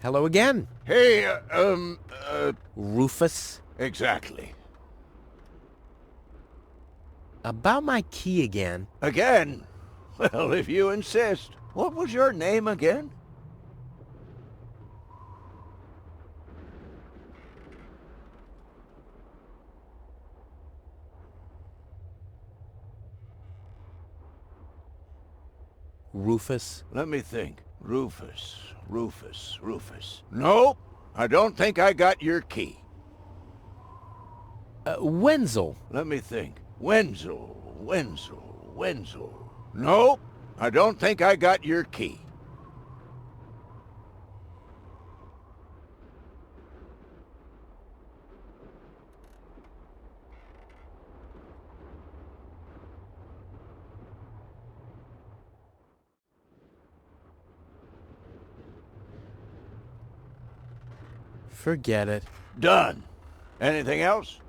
Hello again. Hey, Rufus. exactly. About my key again. Again? Well, if you insist. What was your name again? Rufus. Let me think. Rufus. Nope. I don't think I got your key. Wenzel. Let me think. Wenzel. Nope. I don't think I got your key. Forget it. Done. Anything else?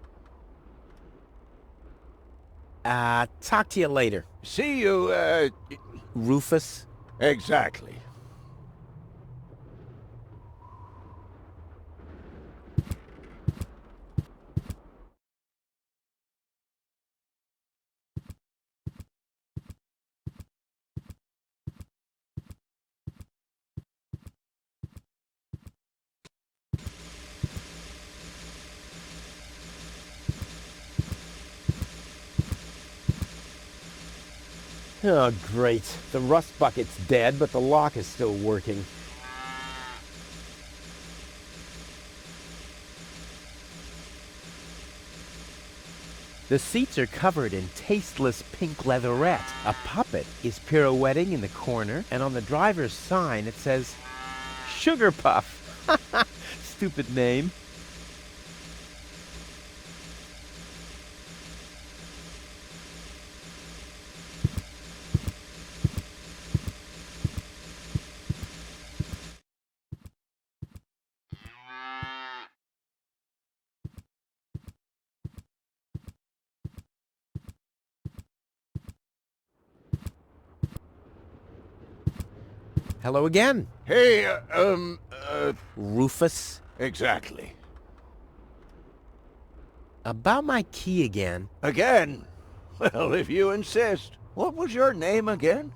Talk to you later. See you, Rufus. exactly. Oh, great. The rust bucket's dead, but the lock is still working. The seats are covered in tasteless pink leatherette. A puppet is pirouetting in the corner, and on the driver's sign it says, Sugar Puff. Stupid name. Hello again. Hey, Rufus. exactly. About my key again. Again? Well, if you insist. What was your name again?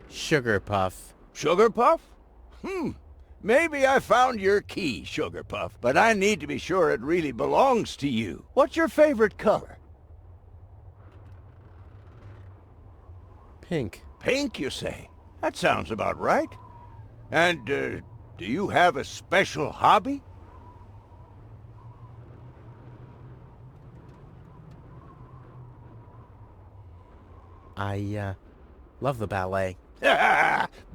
Sugar Puff. Sugar Puff? Maybe I found your key, Sugar Puff, but I need to be sure it really belongs to you. What's your favorite color? Pink. Pink, you say? That sounds about right. And, do you have a special hobby? I love the ballet.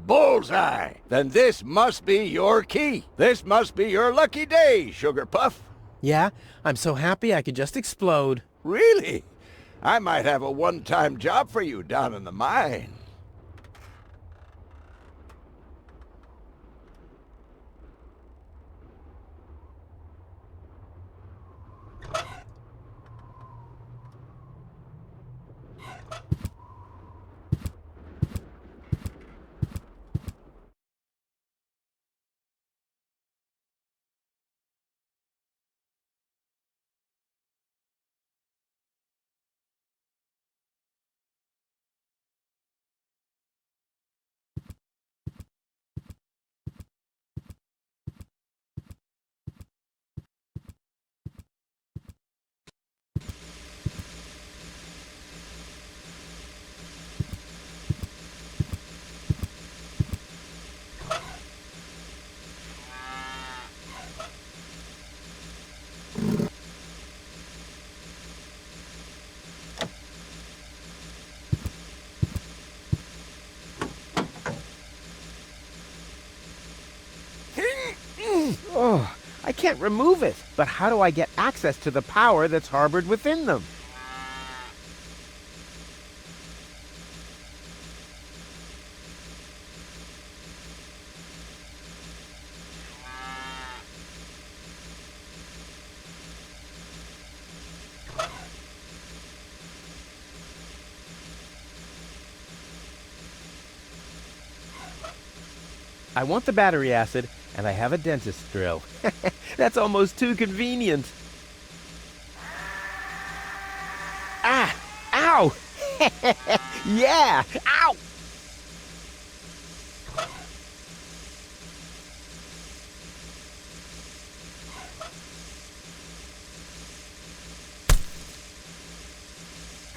Bullseye! Then this must be your key. This must be your lucky day, Sugar Puff. Yeah, I'm so happy I could just explode. Really? I might have a one-time job for you down in the mine. Oh, I can't remove it. But how do I get access to the power that's harbored within them? I want the battery acid, and I have a dentist drill. That's almost too convenient. Ah! Ow! Yeah! Ow!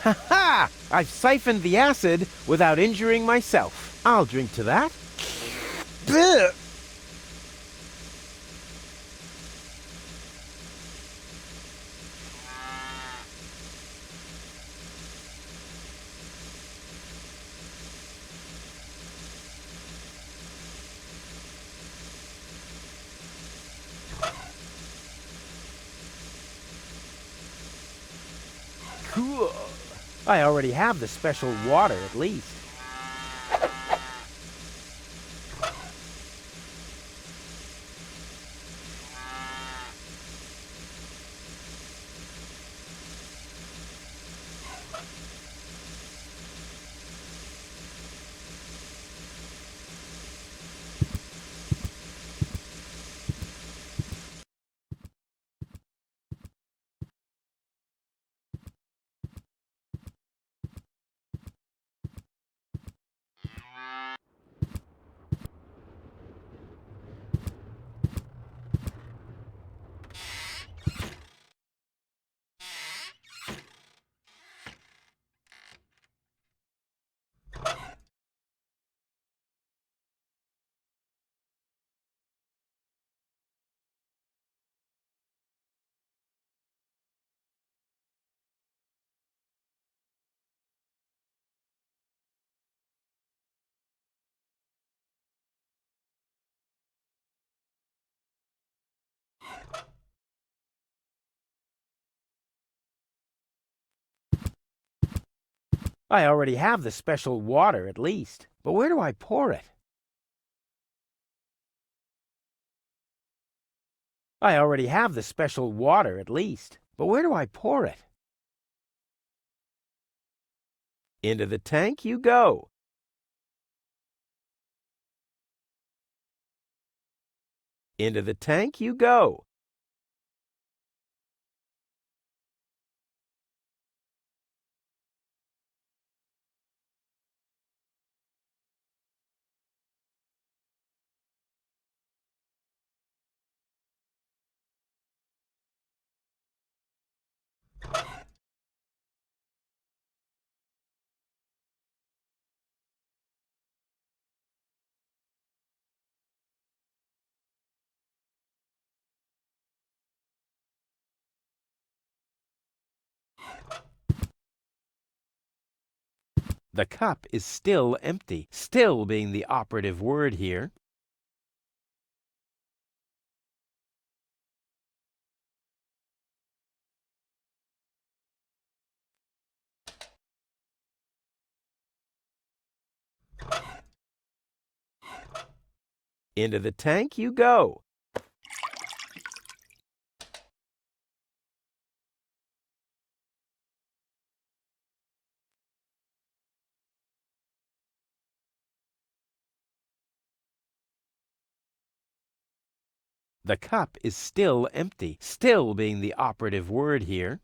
Ha ha! I've siphoned the acid without injuring myself. I'll drink to that. Blech. Cool. I already have the special water, at least. I already have the special water, at least. But where do I pour it? I already have the special water, at least. But where do I pour it? Into the tank you go. Into the tank you go. The cup is still empty, still being the operative word here. Into the tank you go. The cup is still empty, still being the operative word here.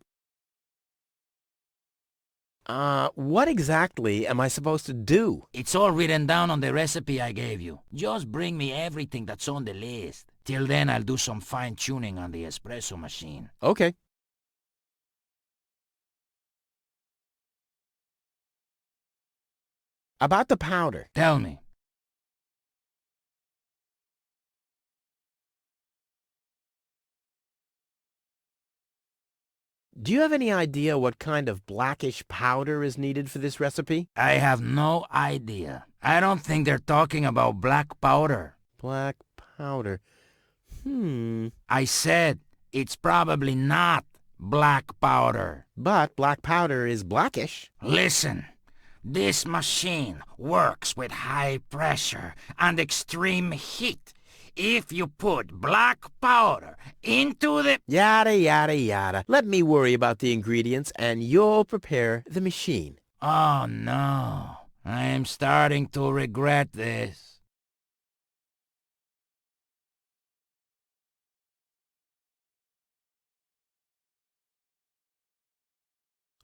What exactly am I supposed to do? It's all written down on the recipe I gave you. Just bring me everything that's on the list. Till then, I'll do some fine-tuning on the espresso machine. Okay. About the powder. Tell me. Do you have any idea what kind of blackish powder is needed for this recipe? I have no idea. I don't think they're talking about black powder. Black powder. I said it's probably not black powder. But black powder is blackish. Listen, this machine works with high pressure and extreme heat. If you put black powder into the... Yada, yada, yada. Let me worry about the ingredients and you'll prepare the machine. Oh no, I am starting to regret this.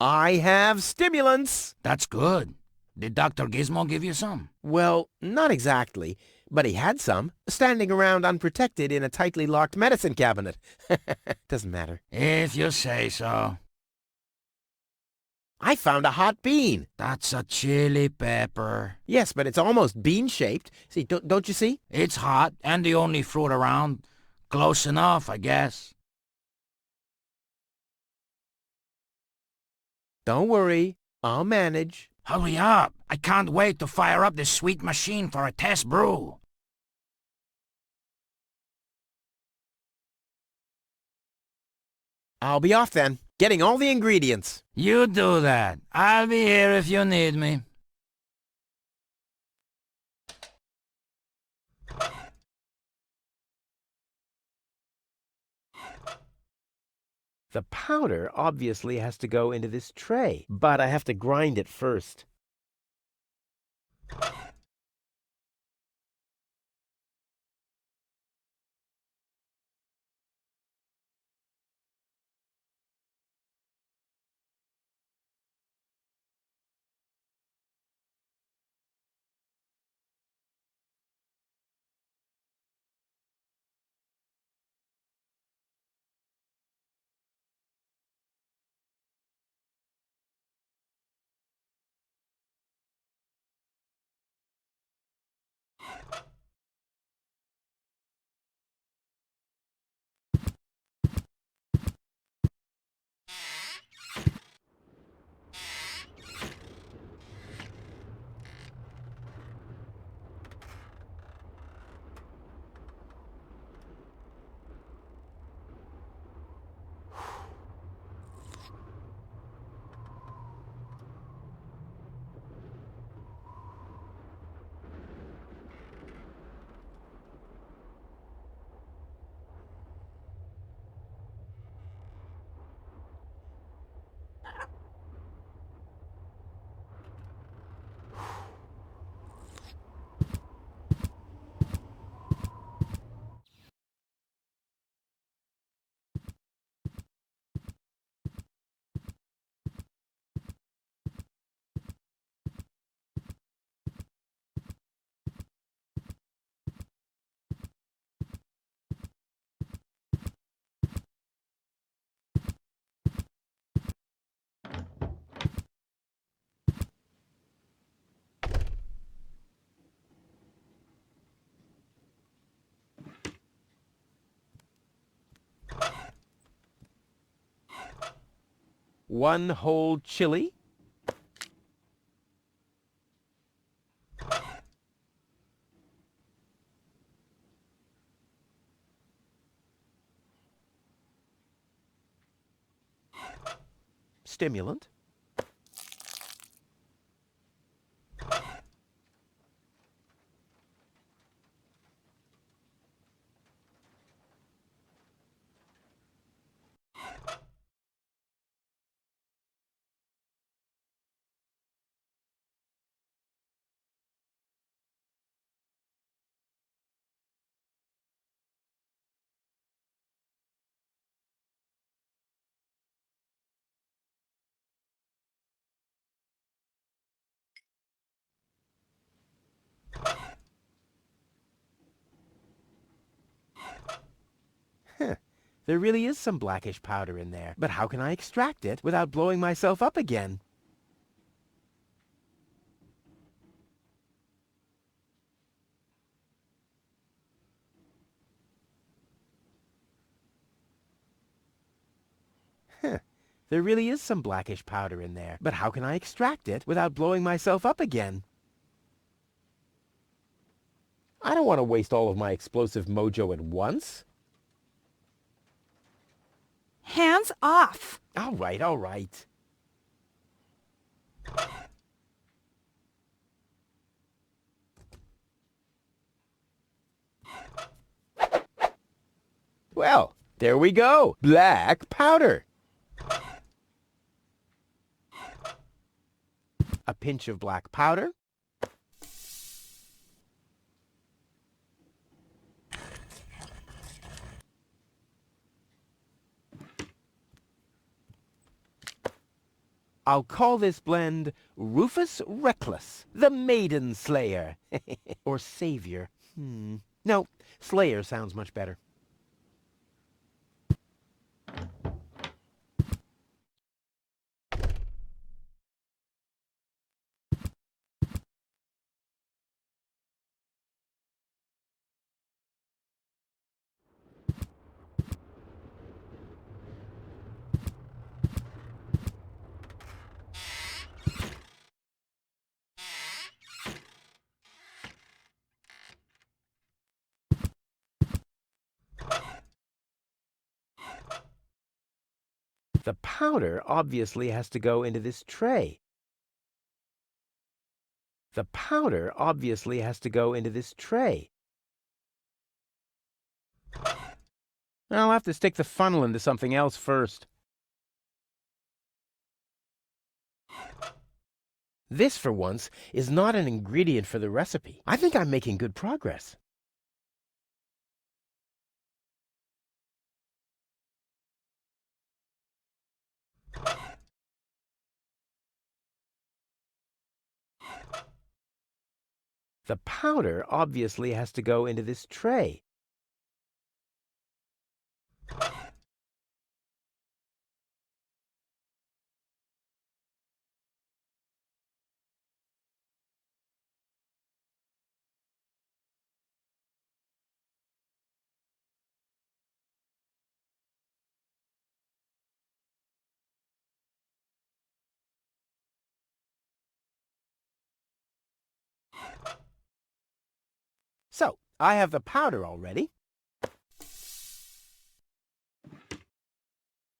I have stimulants. That's good. Did Dr. Gizmo give you some? Well, not exactly, but he had some, standing around unprotected in a tightly locked medicine cabinet. Doesn't matter. If you say so. I found a hot bean. That's a chili pepper. Yes, but it's almost bean-shaped. See, don't you see? It's hot and the only fruit around. Close enough, I guess. Don't worry. I'll manage. Hurry up. I can't wait to fire up this sweet machine for a test brew. I'll be off then, getting all the ingredients. You do that. I'll be here if you need me. The powder obviously has to go into this tray, but I have to grind it first. One whole chili. Stimulant. There really is some blackish powder in there, but how can I extract it without blowing myself up again? There really is some blackish powder in there, but how can I extract it without blowing myself up again? I don't want to waste all of my explosive mojo at once. Hands off! All right, all right. Well, there we go. Black powder. A pinch of black powder. I'll call this blend Rufus Reckless, the Maiden Slayer. Or Savior. No, Slayer sounds much better. The powder obviously has to go into this tray. The powder obviously has to go into this tray. I'll have to stick the funnel into something else first. This, for once, is not an ingredient for the recipe. I think I'm making good progress. The powder obviously has to go into this tray. So, I have the powder already.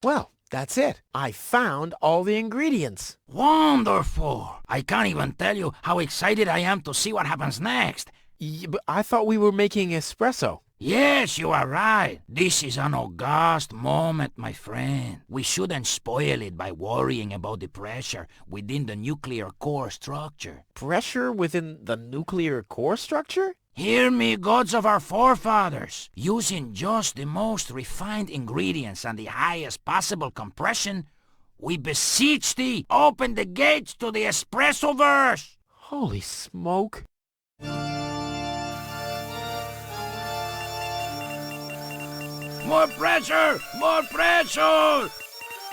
Well, that's it. I found all the ingredients. Wonderful! I can't even tell you how excited I am to see what happens next. But I thought we were making espresso. Yes, you are right. This is an august moment, my friend. We shouldn't spoil it by worrying about the pressure within the nuclear core structure. Pressure within the nuclear core structure? Hear me, gods of our forefathers. Using just the most refined ingredients and the highest possible compression, we beseech thee, open the gates to the espresso-verse! Holy smoke. More pressure! More pressure!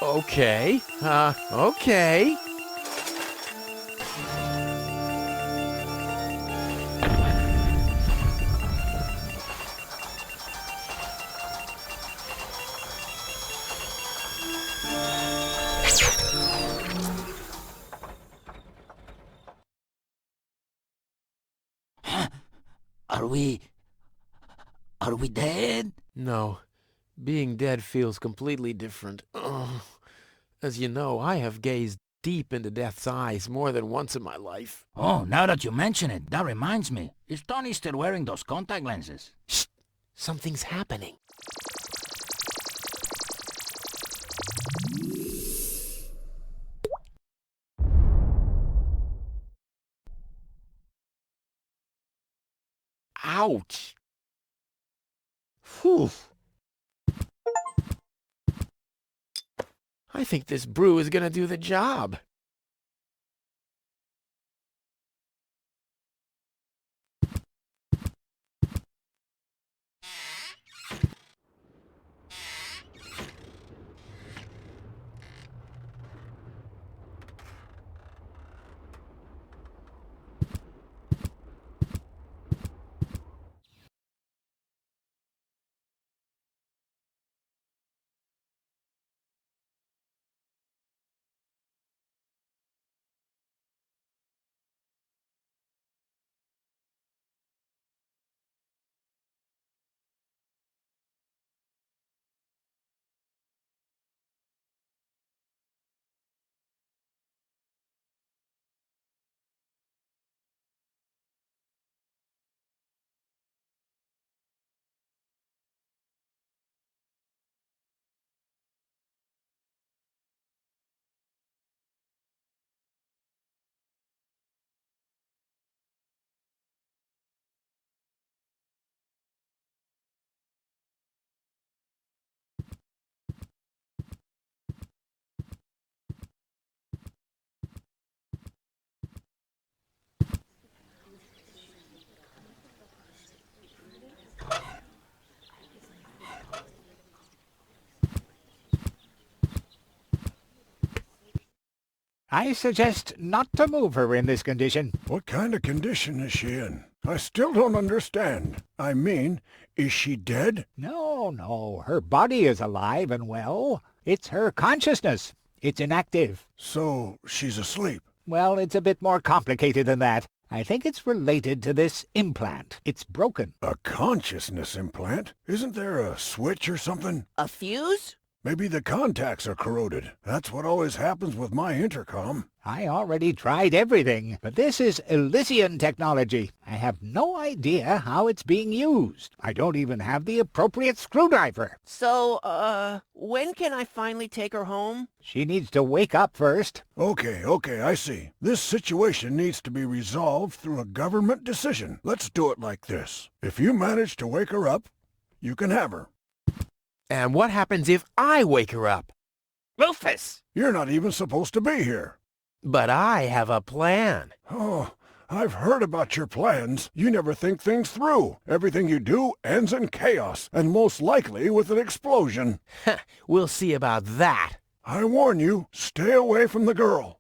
Okay. Okay. Are we dead? No. Being dead feels completely different. Ugh. As you know, I have gazed deep into death's eyes more than once in my life. Oh, now that you mention it, that reminds me. Is Tony still wearing those contact lenses? Shh! Something's happening. Ouch! Whew! I think this brew is gonna do the job. I suggest not to move her in this condition. What kind of condition is she in? I still don't understand. I mean, is she dead? No, no, her body is alive and well. It's her consciousness. It's inactive. So she's asleep. Well, it's a bit more complicated than that. I think it's related to this implant. It's broken. A consciousness implant? Isn't there a switch or something? A fuse? Maybe the contacts are corroded. That's what always happens with my intercom. I already tried everything, but this is Elysian technology. I have no idea how it's being used. I don't even have the appropriate screwdriver. So, when can I finally take her home? She needs to wake up first. Okay, I see. This situation needs to be resolved through a government decision. Let's do it like this. If you manage to wake her up, you can have her. And what happens if I wake her up? Rufus! You're not even supposed to be here. But I have a plan. Oh, I've heard about your plans. You never think things through. Everything you do ends in chaos, and most likely with an explosion. We'll see about that. I warn you, stay away from the girl.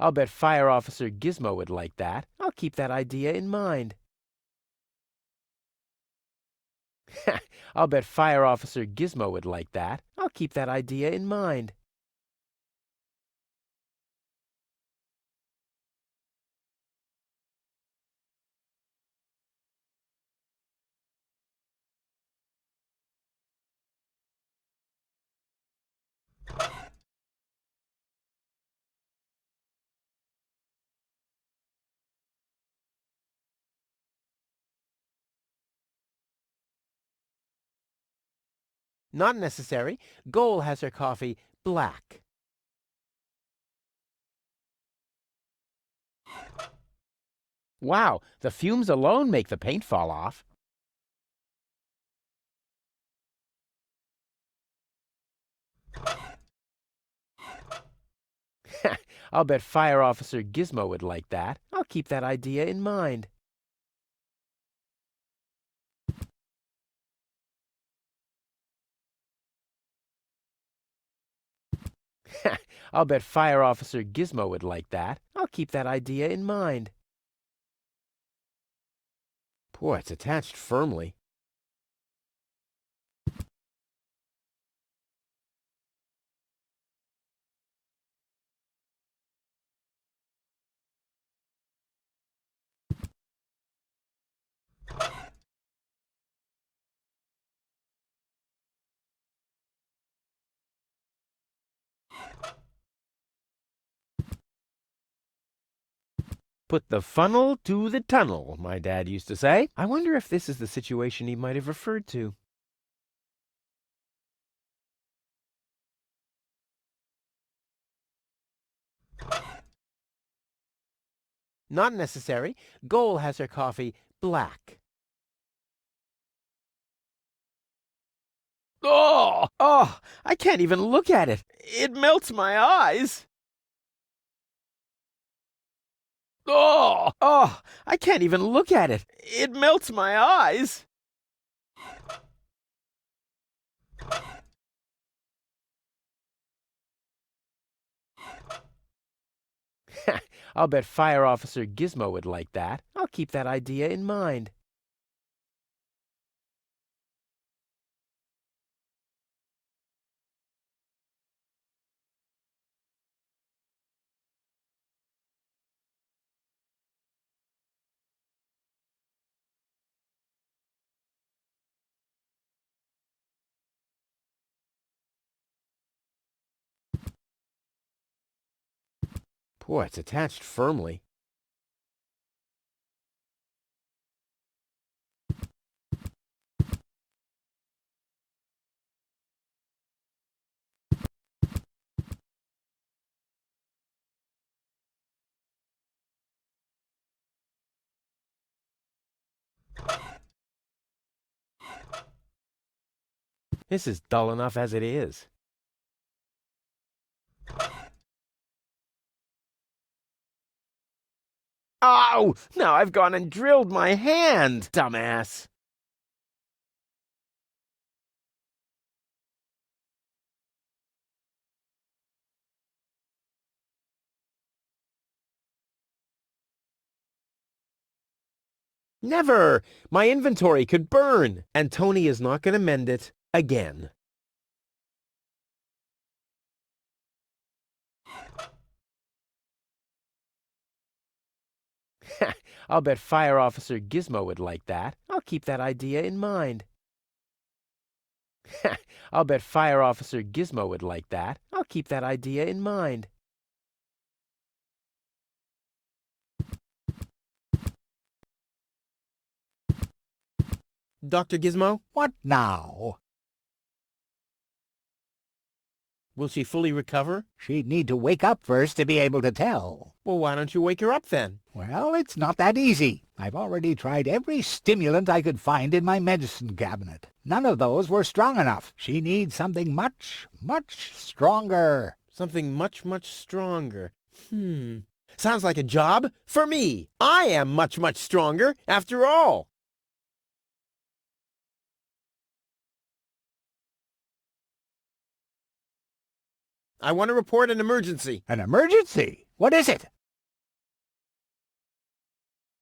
I'll bet Fire Officer Gizmo would like that. I'll keep that idea in mind. I'll bet Fire Officer Gizmo would like that. I'll keep that idea in mind. Not necessary. Goal has her coffee black. Wow, the fumes alone make the paint fall off. I'll bet Fire Officer Gizmo would like that. I'll keep that idea in mind. I'll bet Fire Officer Gizmo would like that. I'll keep that idea in mind. Boy, it's attached firmly. Put the funnel to the tunnel, my dad used to say. I wonder if this is the situation he might have referred to. Not necessary. Goal has her coffee black. Oh, I can't even look at it. It melts my eyes. Oh, I can't even look at it. It melts my eyes. I'll bet Fire Officer Gizmo would like that. I'll keep that idea in mind. Boy, it's attached firmly. This is dull enough as it is. Oh! Now I've gone and drilled my hand, dumbass! Never! My inventory could burn, and Tony is not going to mend it again. I'll bet Fire Officer Gizmo would like that. I'll keep that idea in mind. I'll bet Fire Officer Gizmo would like that. I'll keep that idea in mind. Dr. Gizmo, What now? will she fully recover? She'd need to wake up first to be able to tell. Well, why don't you wake her up then? Well, it's not that easy. I've already tried every stimulant I could find in my medicine cabinet. None of those were strong enough. She needs something much, much stronger. Something much, much stronger. Sounds like a job for me. I am much, much stronger after all. I want to report an emergency. An emergency? What is it?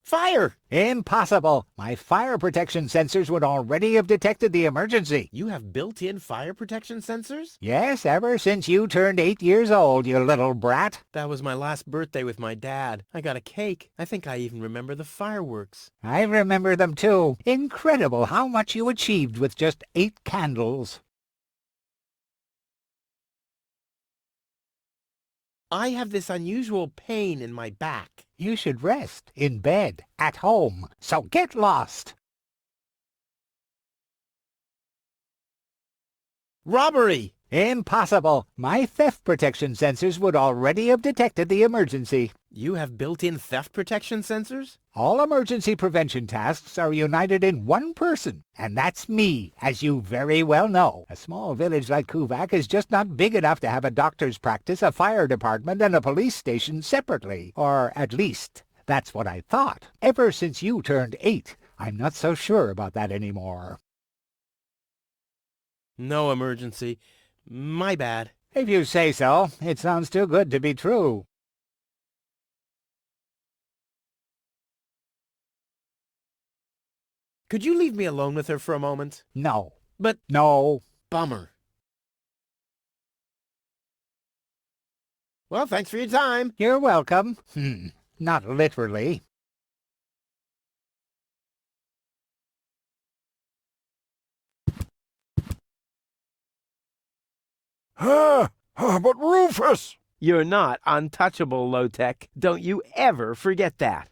Fire! Impossible. My fire protection sensors would already have detected the emergency. You have built-in fire protection sensors? Yes, ever since you turned 8 years old, you little brat. That was my last birthday with my dad. I got a cake. I think I even remember the fireworks. I remember them too. Incredible how much you achieved with just 8 candles. I have this unusual pain in my back. You should rest in bed, at home, so get lost. Robbery! Impossible. My theft protection sensors would already have detected the emergency. You have built-in theft protection sensors? All emergency prevention tasks are united in one person, and that's me, as you very well know. A small village like Kuvak is just not big enough to have a doctor's practice, a fire department, and a police station separately. Or at least, that's what I thought. Ever since you turned 8, I'm not so sure about that anymore. No emergency. My bad. If you say so, it sounds too good to be true. Could you leave me alone with her for a moment? No. But No. bummer. Well, thanks for your time. You're welcome. Not literally. But Rufus! You're not untouchable, Low-Tech. Don't you ever forget that.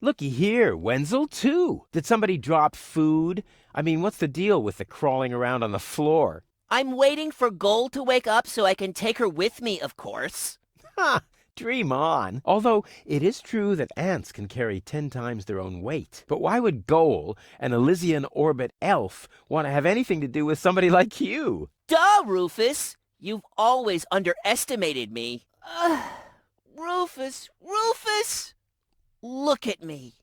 Looky here, Wenzel, too. Did somebody drop food? I mean, what's the deal with the crawling around on the floor? I'm waiting for Gold to wake up so I can take her with me, of course. Ha! Dream on. Although it is true that ants can carry 10 times their own weight. But why would Goal, an Elysian orbit elf, want to have anything to do with somebody like you? Duh, Rufus! You've always underestimated me. Rufus! Look at me.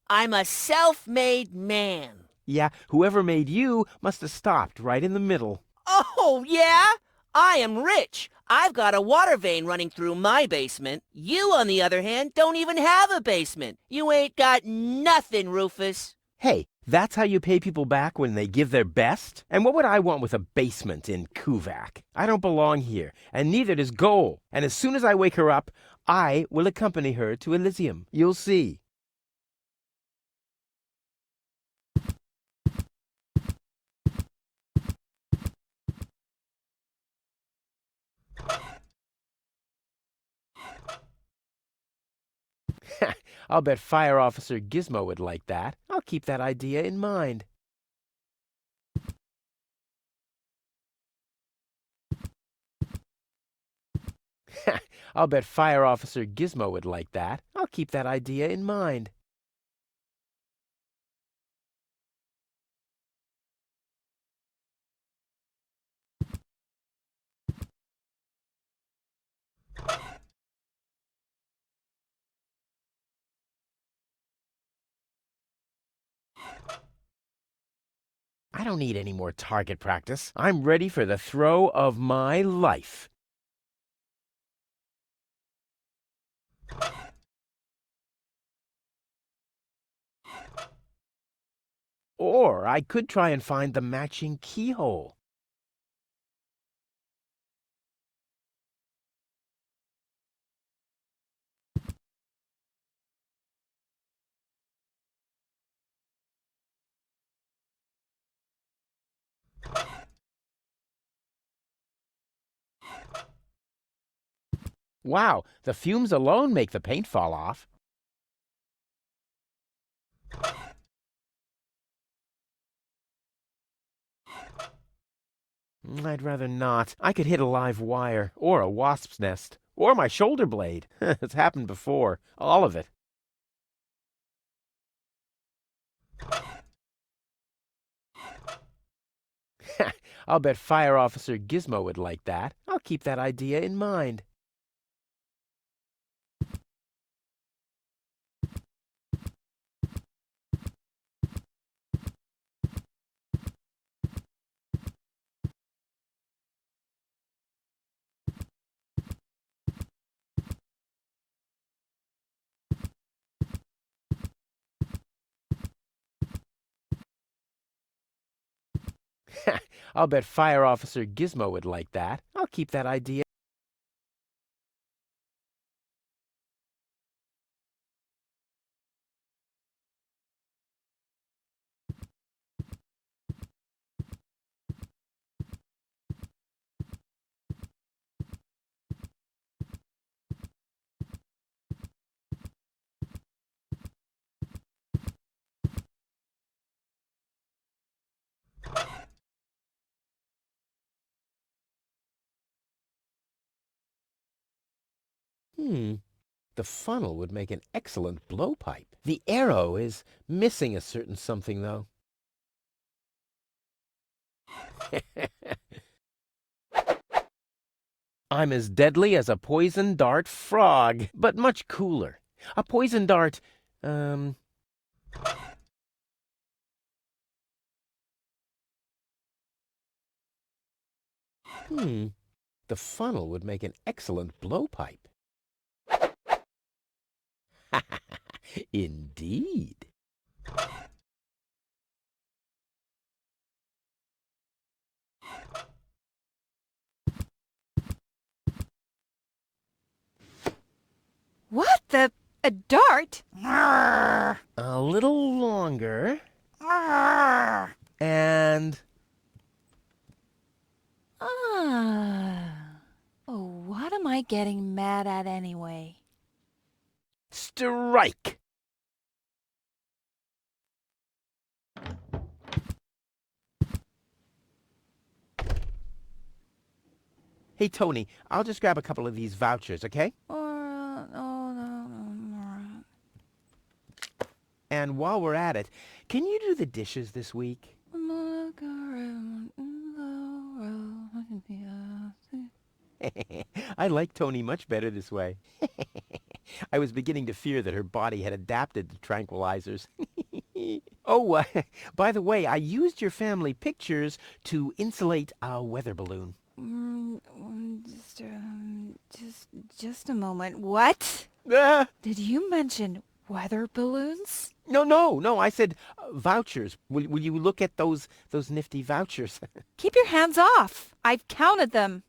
I'm a self-made man. Yeah, whoever made you must have stopped right in the middle. Oh, yeah? I am rich. I've got a water vein running through my basement. You, on the other hand, don't even have a basement. You ain't got nothing, Rufus. Hey, that's how you pay people back when they give their best? And what would I want with a basement in Kuvak? I don't belong here, and neither does Goal. And as soon as I wake her up, I will accompany her to Elysium. You'll see. I'll bet Fire Officer Gizmo would like that. I'll keep that idea in mind. I'll bet Fire Officer Gizmo would like that. I'll keep that idea in mind. I don't need any more target practice. I'm ready for the throw of my life. Or I could try and find the matching keyhole. Wow, the fumes alone make the paint fall off. I'd rather not. I could hit a live wire, or a wasp's nest, or my shoulder blade. It's happened before. All of it. I'll bet Fire Officer Gizmo would like that. I'll keep that idea in mind. I'll bet Fire Officer Gizmo would like that. I'll keep that idea. The funnel would make an excellent blowpipe. The arrow is missing a certain something, though. I'm as deadly as a poison dart frog, but much cooler. A poison dart, The funnel would make an excellent blowpipe. Indeed. What the? A dart? Arr! A little longer. Arr! And... Ah. Oh, what am I getting mad at anyway? strike! Hey, Tony, I'll just grab a couple of these vouchers, okay? And while we're at it, can you do the dishes this week? I like Tony much better this way. I was beginning to fear that her body had adapted to tranquilizers. Oh, by the way, I used your family pictures to insulate a weather balloon. Just a moment. What? Ah! Did you mention weather balloons? No, I said vouchers. Will you look at those nifty vouchers? Keep your hands off. I've counted them.